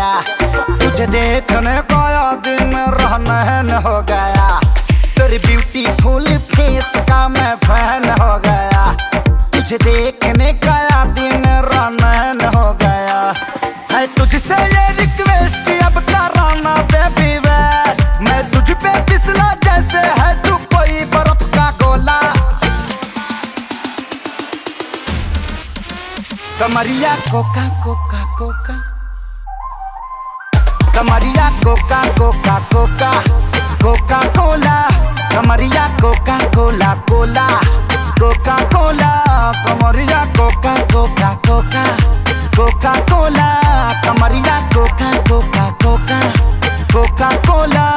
गया, तुझे देखने का दिन रहन हो गया, तेरी ब्यूटीफुल फेस का मैं फैन हो गया, तुझे देखने का दिन रहन हो गया। है तुझसे ये रिक्वेस्ट अब कराना बेबी वे, मैं तुझ पे फिसला जैसे है तू कोई बर्फ का गोला। कमरिया कोका कोका कोका, कमरिया कोका कोका कोका कोका कोला, कमरिया कोका कोला कोला कोका कोला, कमरिया कोका कोका कोका कोका कोला, कमरिया कोका कोका कोका कोका कोला।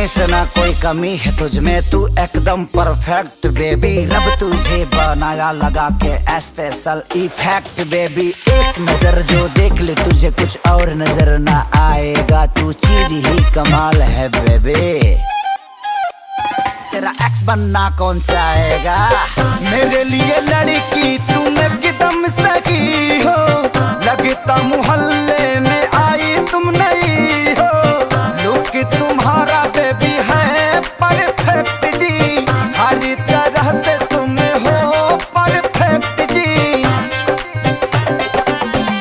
से ना कोई कमी है तुझ में, तू एकदम परफेक्ट बेबी, रब तुझे बनाया लगा के स्पेशल इफेक्ट बेबी। एक नजर जो देख ले तुझे कुछ और नजर ना आएगा, तू चीज ही कमाल है बेबी, तेरा एक्स बनना कौन सा आएगा। मेरे लिए लड़की तुम एकदम सही हो, लगता मोहल्ले में आई तुम नहीं हो, लुक तुम्हारा बेबी है परफेक्ट जी, हर तरह से तुम हो परफेक्ट जी।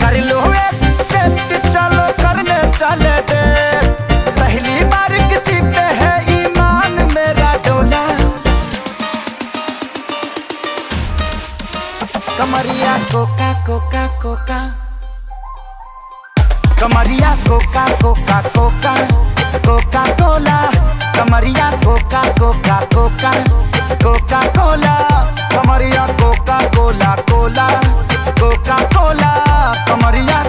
कर लो एक्सेप्ट, चलो करने चले दे, पहली बार किसी पे है ईमान मेरा डोला। कमरिया कोका कोका कोका, कमरिया कोका कोका कोका कोका कोला, कमरिया कोका कोका कोका कोका कोला, कमरिया कोका कोला कोला कोका कोला, कमरिया